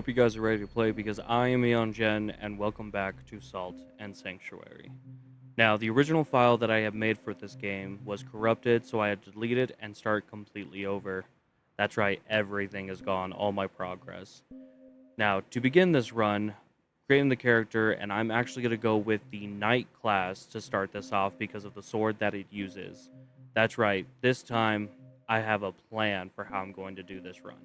hope you guys are ready to play because I am Eon Gen and welcome back to Salt and Sanctuary. Now, the original file that I have made for this game was corrupted, so I had to delete it and start completely over. That's right, everything is gone, all my progress. Now, to begin this run, creating the character, and I'm actually going to go with the Knight class to start this off because of the sword that it uses. That's right, this time I have a plan for how I'm going to do this run.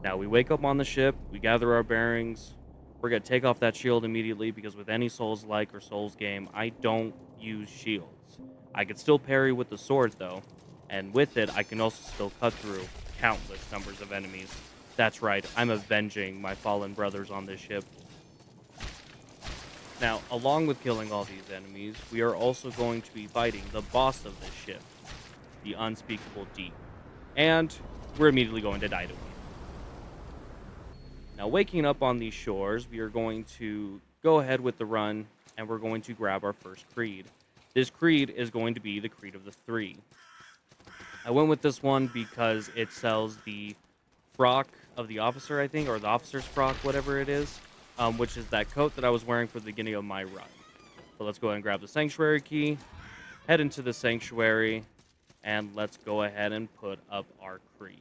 Now we wake up on the ship, we gather our bearings. We're gonna take off that shield immediately because with any Souls-like or Souls game, I don't use shields. I can still parry with the sword though, and with it, I can also still cut through countless numbers of enemies. That's right, I'm avenging my fallen brothers on this ship. Now, along with killing all these enemies, we are also going to be fighting the boss of this ship, the Unspeakable Deep. And we're immediately going to die to him. Now, waking up on these shores, we are going to go ahead with the run, and we're going to grab our first creed. This creed is going to be the Creed of the Three. I went with this one because it sells the frock of the officer, I think, or the officer's frock, whatever it is, which is that coat that I was wearing for the beginning of my run. So let's go ahead and grab the Sanctuary key, head into the Sanctuary, and let's go ahead and put up our creed.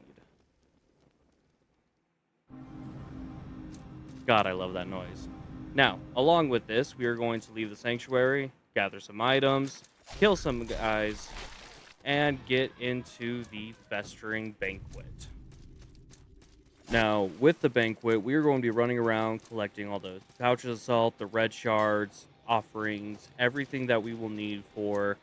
God, I love that noise. Now, along with this, we are going to leave the sanctuary, gather some items, kill some guys, and get into the festering banquet. Now, with the banquet, we are going to be running around collecting all the pouches of salt, the red shards, offerings, everything that we will need for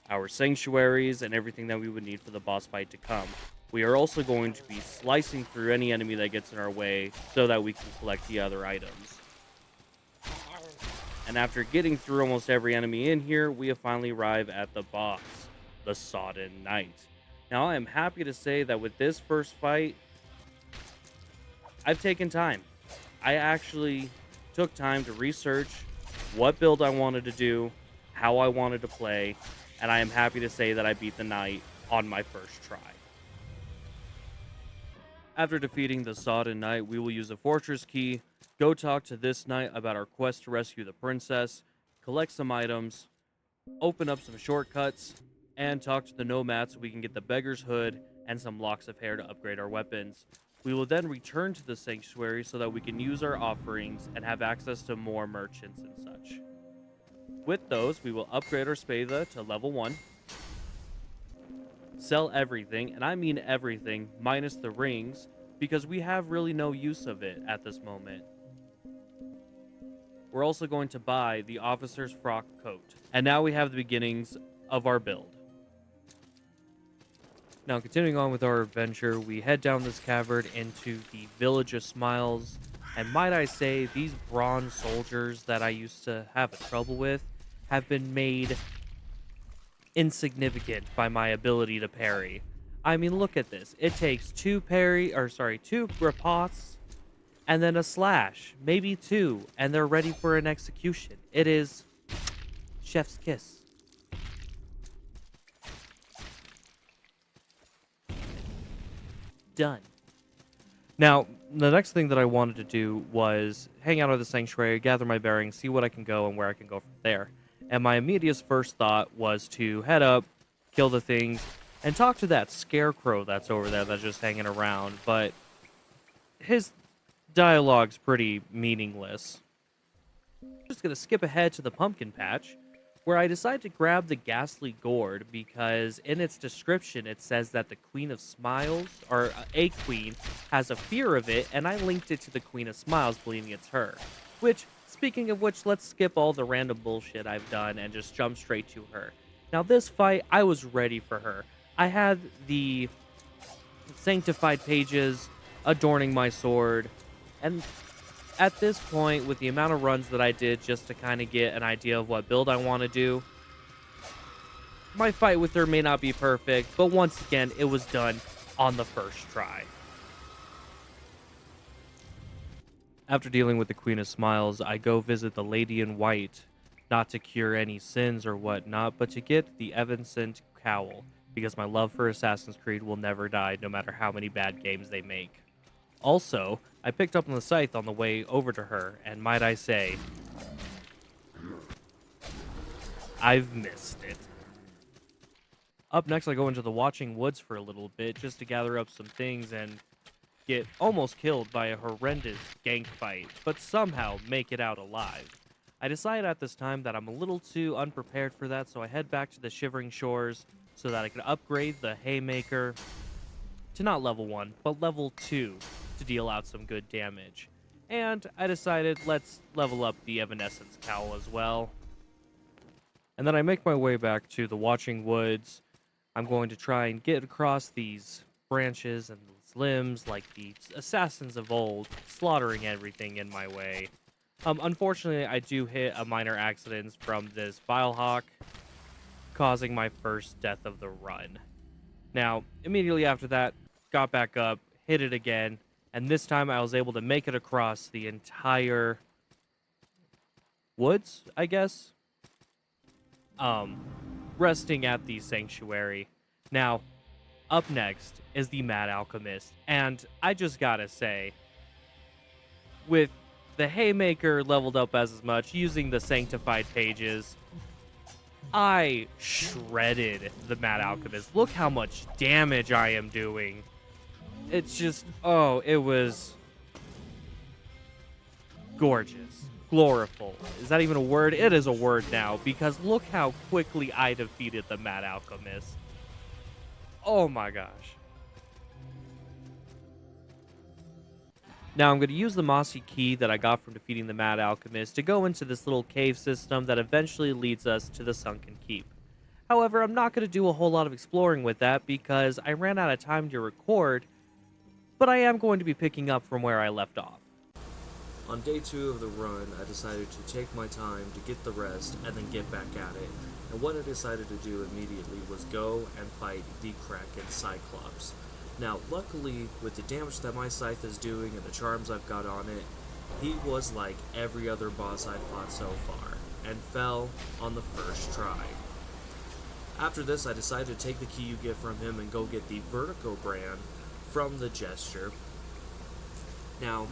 our sanctuaries, and everything that we would need for the boss fight to come. We are also going to be slicing through any enemy that gets in our way so that we can collect the other items. And after getting through almost every enemy in here, we have finally arrived at the boss, the Sodden Knight. Now, I am happy to say that with this first fight, I've taken time. I actually took time to research what build I wanted to do, how I wanted to play, and I am happy to say that I beat the Knight on my first try. After defeating the Sodden Knight, we will use a fortress key, go talk to this knight about our quest to rescue the princess, collect some items, open up some shortcuts, and talk to the nomad so we can get the beggar's hood and some locks of hair to upgrade our weapons. We will then return to the sanctuary so that we can use our offerings and have access to more merchants and such. With those, we will upgrade our Spada to level 1, sell everything, and I mean everything, minus the rings, because we have really no use of it at this moment. We're also going to buy the officer's frock coat. And now we have the beginnings of our build. Now, continuing on with our adventure, we head down this cavern into the Village of Smiles. And might I say, these bronze soldiers that I used to have trouble with have been made insignificant by my ability to parry. I mean, look at this. It takes two riposts and then a slash, maybe two, and they're ready for an execution. It is chef's kiss. Done. Now, the next thing that I wanted to do was hang out at the sanctuary, gather my bearings, see what I can go and where I can go from there. And my immediate first thought was to head up, kill the things, and talk to that scarecrow that's over there that's just hanging around. But his dialogue's pretty meaningless. I'm just going to skip ahead to the pumpkin patch, where I decided to grab the ghastly gourd because in its description it says that the Queen of Smiles, or a queen, has a fear of it, and I linked it to the Queen of Smiles, believing it's her. Which, speaking of which, let's skip all the random bullshit I've done and just jump straight to her. Now, this fight, I was ready for her. I had the sanctified pages adorning my sword, and at this point, with the amount of runs that I did just to kind of get an idea of what build I want to do, my fight with her may not be perfect, but once again, it was done on the first try. After dealing with the Queen of Smiles, I go visit the Lady in White, not to cure any sins or whatnot, but to get the Evanescent Cowl, because my love for Assassin's Creed will never die, no matter how many bad games they make. Also, I picked up on the scythe on the way over to her, and might I say, I've missed it. Up next, I go into the Watching Woods for a little bit just to gather up some things and get almost killed by a horrendous gank fight, but somehow make it out alive. I decide at this time that I'm a little too unprepared for that, so I head back to the Shivering Shores so that I can upgrade the Haymaker to not level 1, but level 2 to deal out some good damage. And I decided let's level up the Evanescence Cowl as well. And then I make my way back to the Watching Woods. I'm going to try and get across these branches and these limbs like the assassins of old, slaughtering everything in my way. Unfortunately, I do hit a minor accident from this Vilehawk, causing my first death of the run. Now, immediately after that, got back up, hit it again, and this time I was able to make it across the entire woods, I guess. Um, Resting at the sanctuary. Now, up next is the Mad Alchemist, and I just gotta say, with the Haymaker leveled up as much, using the Sanctified pages, I shredded the Mad Alchemist. Look how much damage I am doing. It's just, oh, it was gorgeous. Gloriful. Is that even a word? It is a word now, because look how quickly I defeated the Mad Alchemist. Oh my gosh. Now I'm going to use the mossy key that I got from defeating the Mad Alchemist to go into this little cave system that eventually leads us to the Sunken Keep. However, I'm not going to do a whole lot of exploring with that because I ran out of time to record, but I am going to be picking up from where I left off. On day 2 of the run, I decided to take my time to get the rest and then get back at it. And what I decided to do immediately was go and fight the Kraken Cyclops. Now, luckily, with the damage that my scythe is doing and the charms I've got on it, he was like every other boss I've fought so far, and fell on the first try. After this, I decided to take the key you get from him and go get the Vertigo brand from the Gesture. Now,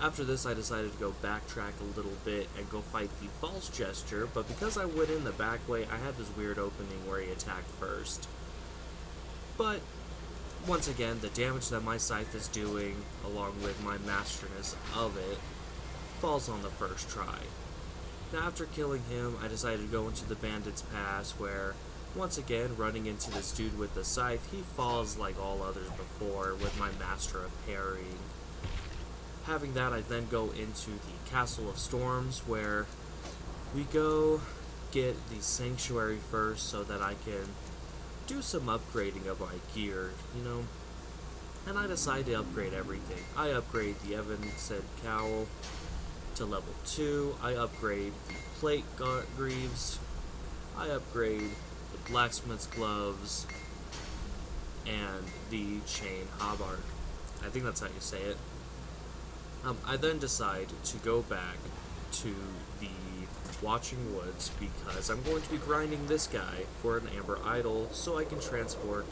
after this, I decided to go backtrack a little bit and go fight the False Gesture, but because I went in the back way, I had this weird opening where he attacked first. But, once again, the damage that my scythe is doing, along with my masterness of it, falls on the first try. Now, after killing him, I decided to go into the Bandit's Pass, where, once again, running into this dude with the scythe, he falls like all others before, with my Master of Parrying. Having that, I then go into the Castle of Storms, where we go get the Sanctuary first so that I can do some upgrading of my gear, and I decide to upgrade everything. I upgrade the Evanescent Cowl to level 2, I upgrade the Plate Greaves, I upgrade the Blacksmith's Gloves, and the Chain Hauberk. I think that's how you say it. I then decide to go back to the Watching Woods because I'm going to be grinding this guy for an Amber Idol so I can transform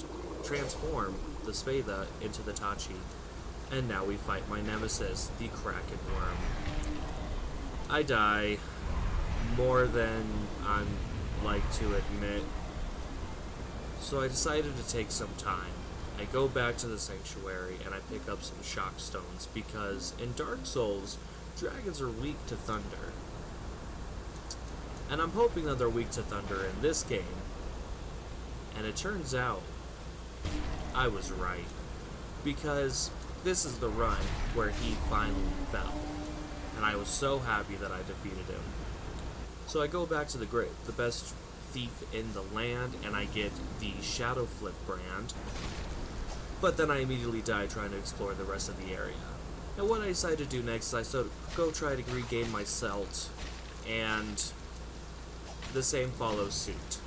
the Spada into the Tachi. And now we fight my nemesis, the Kraken Worm. I die more than I'm like to admit, so I decided to take some time. I go back to the Sanctuary and I pick up some Shock Stones because in Dark Souls, dragons are weak to thunder. And I'm hoping that they're weak to thunder in this game. And it turns out, I was right. Because this is the run where he finally fell. And I was so happy that I defeated him. So I go back to the best thief in the land and I get the Shadow Flip brand. But then I immediately die trying to explore the rest of the area. And what I decide to do next is I go try to regain my Celt, and the same follows suit,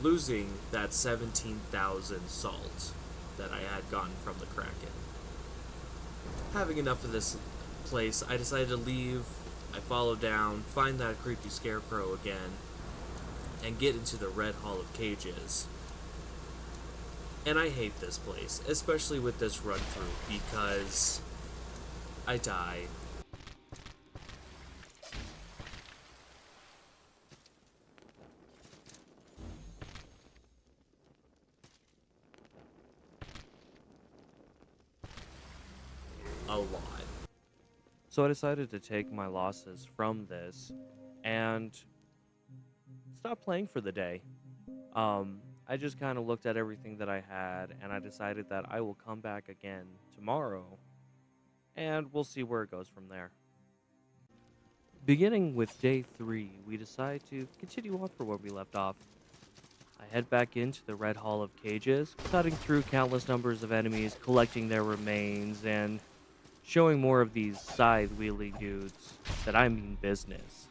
losing that 17,000 salt that I had gotten from the Kraken. Having enough of this place, I decided to leave. I follow down, find that creepy scarecrow again, and get into the Red Hall of Cages. And I hate this place, especially with this run through, because I die a lot. So I decided to take my losses from this and stop playing for the day. I just kind of looked at everything that I had and I decided that I will come back again tomorrow and we'll see where it goes from there. Beginning with day 3, we decide to continue on for where we left off. I head back into the Red Hall of Cages, cutting through countless numbers of enemies, collecting their remains, and showing more of these scythe-wielding dudes that I mean business.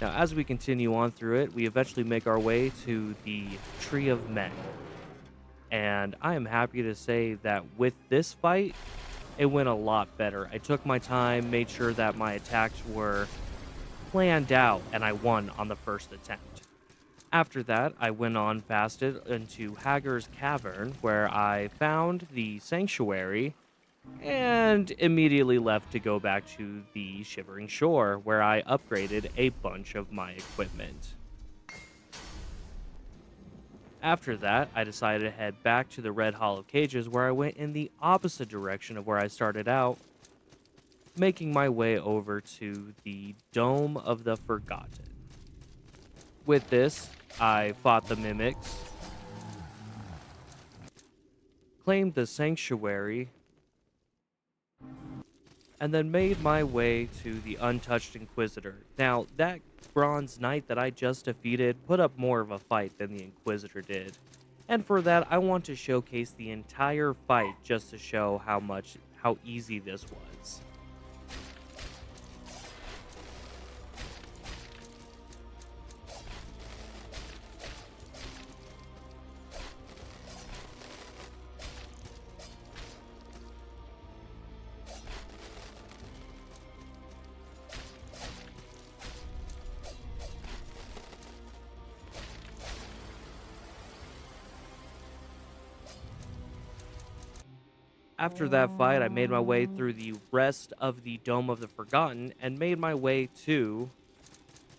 Now, as we continue on through it, we eventually make our way to the Tree of Men. And I am happy to say that with this fight, it went a lot better. I took my time, made sure that my attacks were planned out, and I won on the first attempt. After that, I went on past it into Hager's Cavern, where I found the sanctuary and immediately left to go back to the Shivering Shore, where I upgraded a bunch of my equipment. After that, I decided to head back to the Red Hollow Cages, where I went in the opposite direction of where I started out, making my way over to the Dome of the Forgotten. With this, I fought the mimics, claimed the sanctuary, and then made my way to the Untouched Inquisitor. Now, that Bronze Knight that I just defeated put up more of a fight than the Inquisitor did. And for that, I want to showcase the entire fight just to show how easy this was. After that fight, I made my way through the rest of the Dome of the Forgotten and made my way to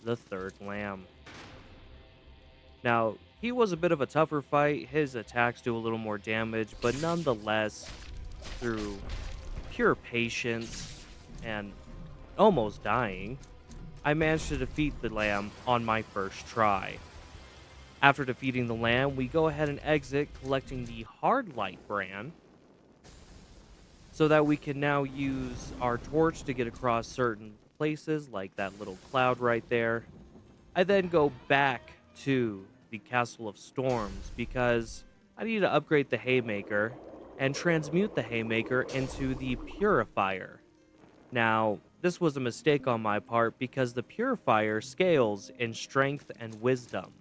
the Third Lamb. Now, he was a bit of a tougher fight. His attacks do a little more damage, but nonetheless, through pure patience and almost dying, I managed to defeat the lamb on my first try. After defeating the lamb, we go ahead and exit, collecting the hard light brand, so that we can now use our torch to get across certain places, like that little cloud right there. I then go back to the Castle of Storms because I need to upgrade the Haymaker and transmute the Haymaker into the Purifier. Now, this was a mistake on my part because the Purifier scales in strength and wisdom,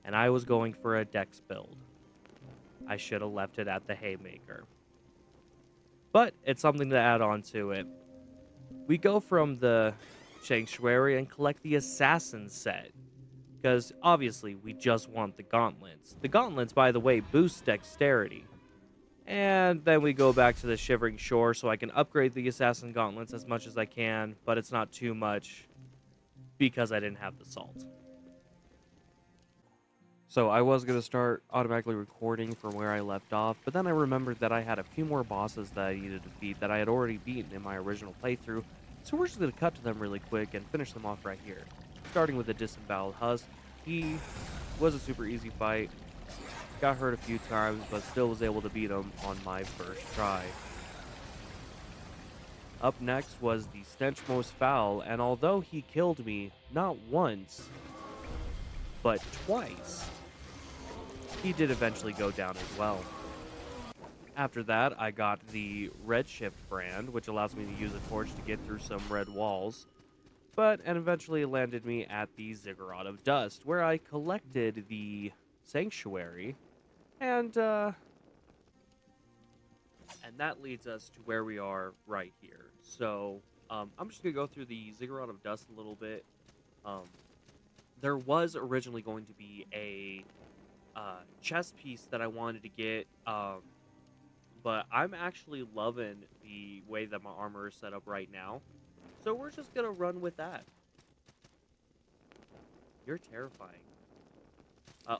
and I was going for a dex build. I should have left it at the Haymaker. But it's something to add on to it. We go from the Sanctuary and collect the Assassin set, because obviously we just want the gauntlets. The gauntlets, by the way, boost dexterity. And then we go back to the Shivering Shore so I can upgrade the Assassin gauntlets as much as I can, but it's not too much because I didn't have the salt. So I was going to start automatically recording from where I left off, but then I remembered that I had a few more bosses that I needed to defeat that I had already beaten in my original playthrough, so we're just going to cut to them really quick and finish them off right here. Starting with the Disemboweled Husk, he was a super easy fight, got hurt a few times, but still was able to beat him on my first try. Up next was the Stench Most Foul, and although he killed me not once, but twice, he did eventually go down as well. After that, I got the Redshift brand, which allows me to use a torch to get through some red walls, and eventually landed me at the Ziggurat of Dust, where I collected the Sanctuary, and that leads us to where we are right here. So, I'm just gonna go through the Ziggurat of Dust a little bit. Um, there was originally going to be a chest piece that I wanted to get. But I'm actually loving the way that my armor is set up right now. So we're just gonna run with that. You're terrifying.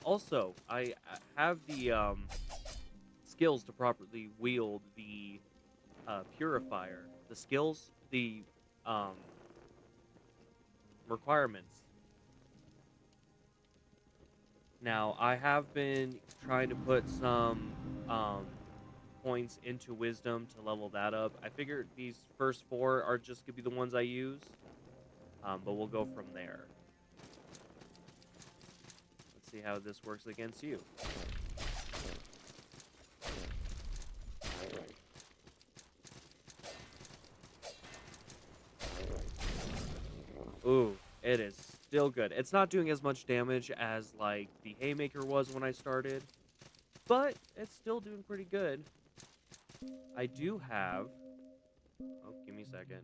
Also, I have the skills to properly wield the purifier. The skills, the um, requirements. Now, I have been trying to put some points into wisdom to level that up. I figured these first four are just gonna be the ones I use, but we'll go from there. Let's see how this works against you. Ooh, it is still good. It's not doing as much damage as like the haymaker was when I started, but it's still doing pretty good. I do have, oh, give me a second,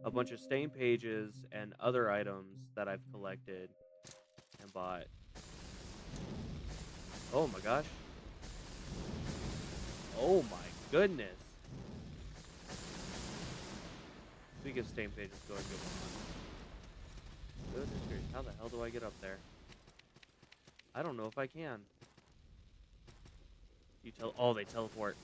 a bunch of stain pages and other items that I've collected and bought. Oh my gosh. Oh my goodness. Speaking of stain pages, go ahead and get one. Goodness gracious, how the hell do I get up there? I don't know if I can. Oh, they teleport.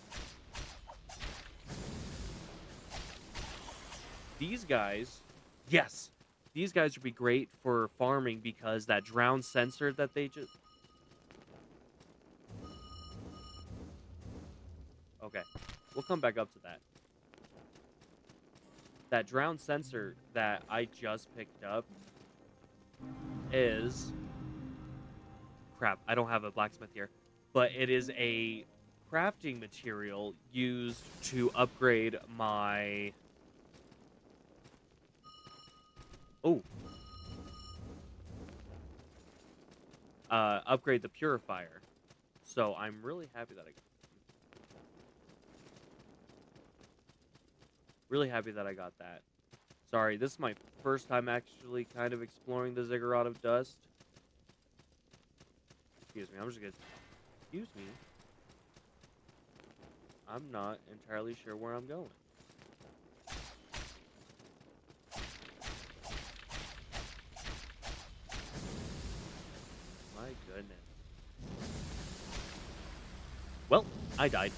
These guys, yes, these guys would be great for farming because that drown sensor that they just. Okay, we'll come back up to that. That drown sensor that I just picked up is crap. I don't have a blacksmith here, but it is a crafting material used to upgrade my. Oh, upgrade the purifier. So I'm really happy that I got that. Sorry, this is my first time actually kind of exploring the ziggurat of dust. Excuse me, I'm just gonna. Excuse me. I'm not entirely sure where I'm going. My goodness. Well, I died.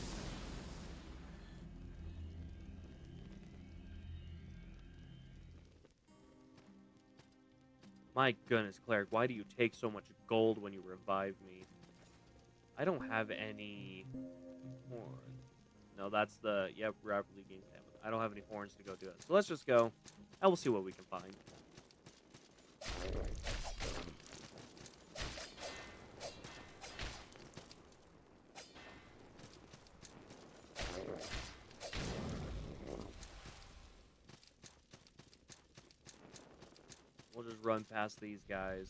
My goodness, Cleric, why do you take so much gold when you revive me? I don't have any horns. No, that's the, yep, rapidly gain stamina. I don't have any horns to go do it. So let's just go, and we'll see what we can find. We'll just run past these guys.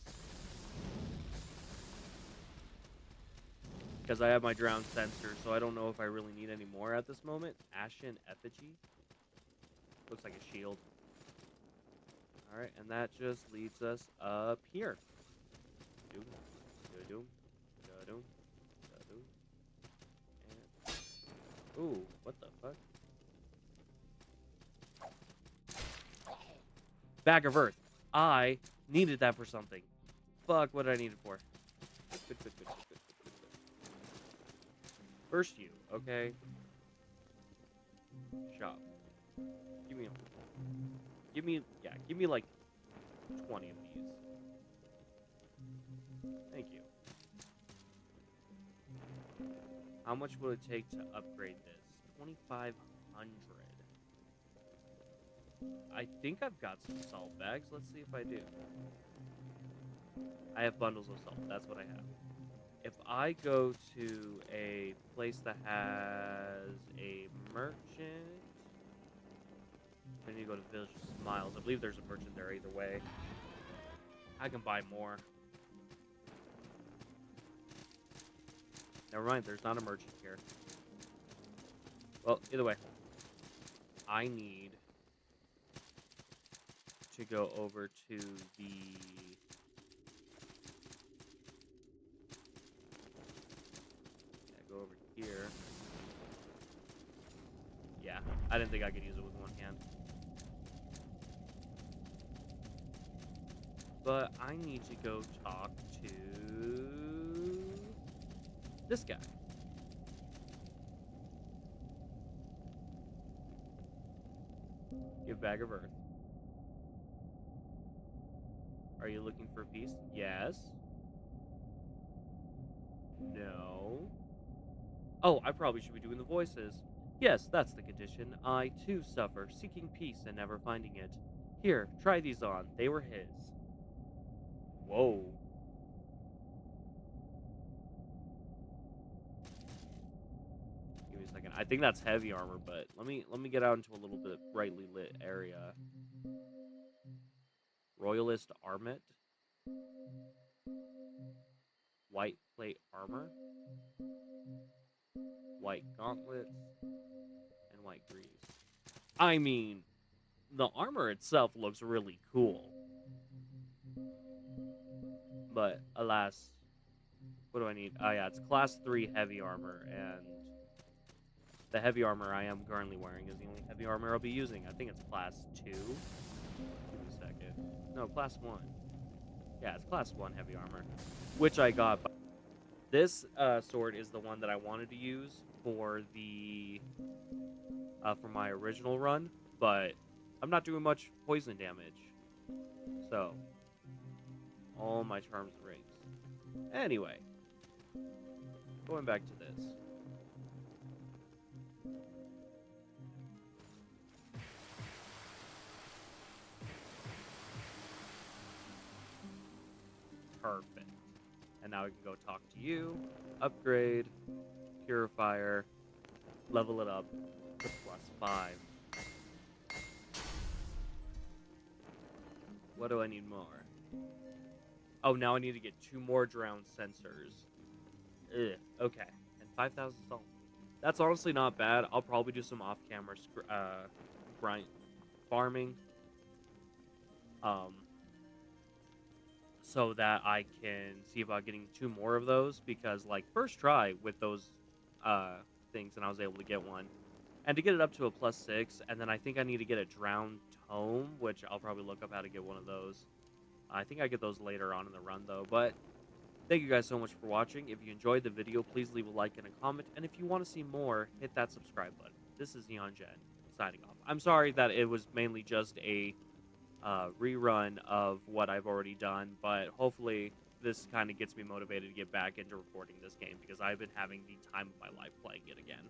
Because I have my drown sensor, so I don't know if I really need any more at this moment. Ashen Effigy. Looks like a shield. Alright, and that just leads us up here. Doom, doom, doom, doom. And... ooh, what the fuck? Bag of Earth. I needed that for something. Fuck, what did I need it for? Good. First you, okay? Shop. Give me like 20 of these. Thank you. How much will it take to upgrade this? 2,500. I think I've got some salt bags. Let's see if I do. I have bundles of salt. That's what I have. If I go to a place that has a merchant, I need to go to Village of Smiles. I believe there's a merchant there either way. I can buy more. Never mind, there's not a merchant here. Well, either way, I need to go over to the go over here. Yeah, I didn't think I could use it with one hand. But I need to go talk to this guy. Give bag of earth. Are you looking for peace? Yes. No. Oh, I probably should be doing the voices. Yes, that's the condition. I too suffer, seeking peace and never finding it. Here, try these on. They were his. Whoa. Give me a second. I think that's heavy armor, but let me get out into a little bit brightly lit area. Royalist armet, white plate armor, white gauntlets, and white greaves. I mean, the armor itself looks really cool, but alas, what do I need? Oh yeah, it's class 3 heavy armor, and the heavy armor I am currently wearing is the only heavy armor I'll be using. I think it's class 2. Give me a second. No, class 1. Yeah, it's class 1 heavy armor, which I got. This sword is the one that I wanted to use for the for my original run, but I'm not doing much poison damage, so all my charms and rings. Anyway, going back to this. Perfect. And now we can go talk to you, upgrade, purifier, level it up to +5. What do I need more? Oh, now I need to get 2 more drowned sensors. Ugh, okay. And 5,000 salt. That's honestly not bad. I'll probably do some off-camera grind farming. Um, so that I can see about getting 2 more of those because like first try with those uh things and I was able to get one. And to get it up to a +6, and then I think I need to get a drowned tome, which I'll probably look up how to get one of those. I think I get those later on in the run though, but thank you guys so much for watching. If you enjoyed the video, please leave a like and a comment, and if you want to see more, hit that subscribe button. This is Neon Gen signing off. I'm sorry that it was mainly just a rerun of what I've already done, but hopefully this kind of gets me motivated to get back into recording this game because I've been having the time of my life playing it again.